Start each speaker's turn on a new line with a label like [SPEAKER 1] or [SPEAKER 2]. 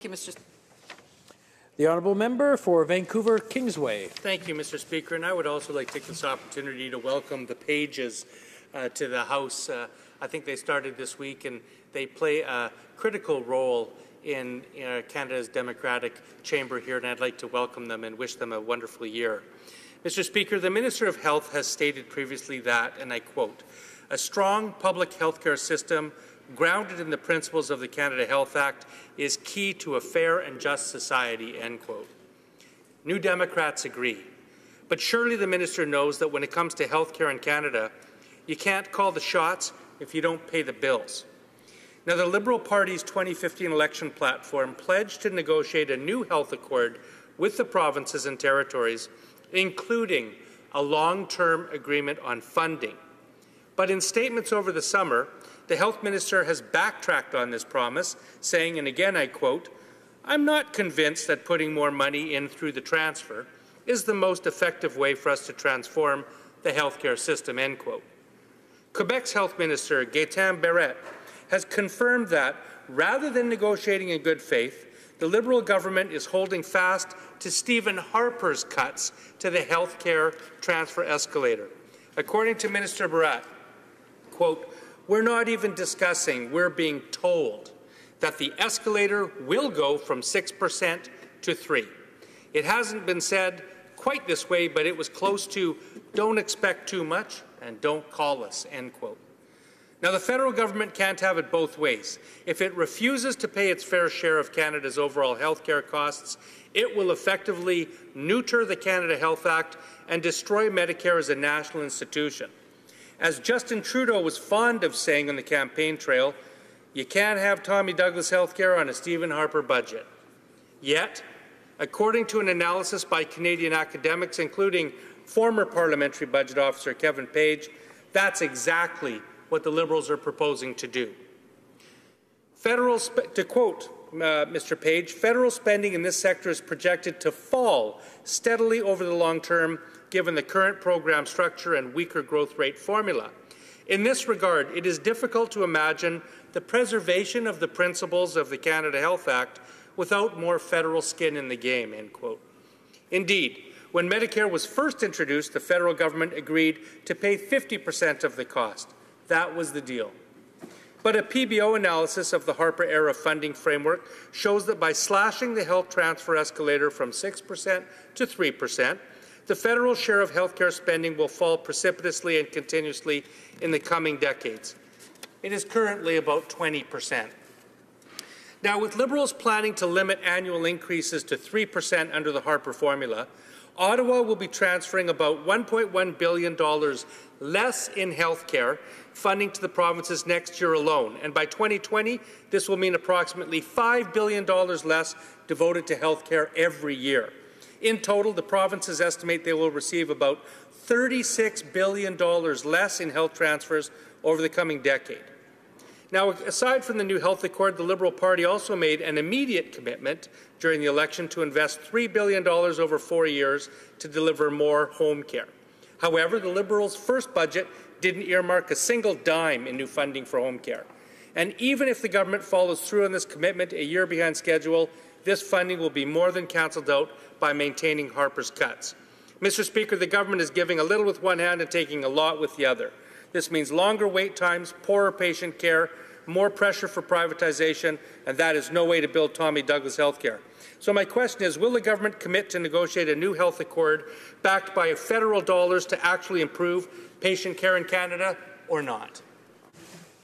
[SPEAKER 1] Thank you, Mr.
[SPEAKER 2] The honourable member for Vancouver Kingsway.
[SPEAKER 3] Thank you, Mr. Speaker. And I would also like to take this opportunity to welcome the Pages to the House. I think they started this week, and they play a critical role in Canada's democratic chamber here, and I'd like to welcome them and wish them a wonderful year. Mr. Speaker, the Minister of Health has stated previously that, and I quote, "A strong public health care system grounded in the principles of the Canada Health Act is key to a fair and just society," end quote. New Democrats agree. But surely the minister knows that when it comes to health care in Canada, you can't call the shots if you don't pay the bills. Now, the Liberal Party's 2015 election platform pledged to negotiate a new health accord with the provinces and territories, including a long-term agreement on funding. But in statements over the summer, the health minister has backtracked on this promise, saying, and again I quote, "I'm not convinced that putting more money in through the transfer is the most effective way for us to transform the healthcare system," end quote. Quebec's health minister, Gaétan Barrette, has confirmed that, rather than negotiating in good faith, the Liberal government is holding fast to Stephen Harper's cuts to the healthcare transfer escalator. According to Minister Barrette, quote, "We're not even discussing, we're being told that the escalator will go from 6% to 3%. It hasn't been said quite this way, but it was close to don't expect too much and don't call us," end quote. Now, the federal government can't have it both ways. If it refuses to pay its fair share of Canada's overall health care costs, it will effectively neuter the Canada Health Act and destroy Medicare as a national institution. As Justin Trudeau was fond of saying on the campaign trail, you can't have Tommy Douglas healthcare on a Stephen Harper budget. Yet, according to an analysis by Canadian academics, including former Parliamentary Budget Officer Kevin Page, that's exactly what the Liberals are proposing to do. To quote Mr. Page, "Federal spending in this sector is projected to fall steadily over the long term, given the current program structure and weaker growth rate formula. In this regard, it is difficult to imagine the preservation of the principles of the Canada Health Act without more federal skin in the game," end quote. Indeed, when Medicare was first introduced, the federal government agreed to pay 50% of the cost. That was the deal. But a PBO analysis of the Harper-era funding framework shows that by slashing the health transfer escalator from 6% to 3%, the federal share of healthcare spending will fall precipitously and continuously in the coming decades. It is currently about 20%. Now, with Liberals planning to limit annual increases to 3% under the Harper formula, Ottawa will be transferring about $1.1 billion less in healthcare funding to the provinces next year alone. And by 2020, this will mean approximately $5 billion less devoted to healthcare every year. In total, the provinces estimate they will receive about $36 billion less in health transfers over the coming decade. Now, aside from the new health accord, the Liberal Party also made an immediate commitment during the election to invest $3 billion over 4 years to deliver more home care. However, the Liberals' first budget didn't earmark a single dime in new funding for home care. And even if the government follows through on this commitment a year behind schedule, this funding will be more than cancelled out by maintaining Harper's cuts. Mr. Speaker, the government is giving a little with one hand and taking a lot with the other. This means longer wait times, poorer patient care, more pressure for privatization, and that is no way to build Tommy Douglas healthcare. So my question is, will the government commit to negotiate a new health accord backed by federal dollars to actually improve patient care in Canada or not?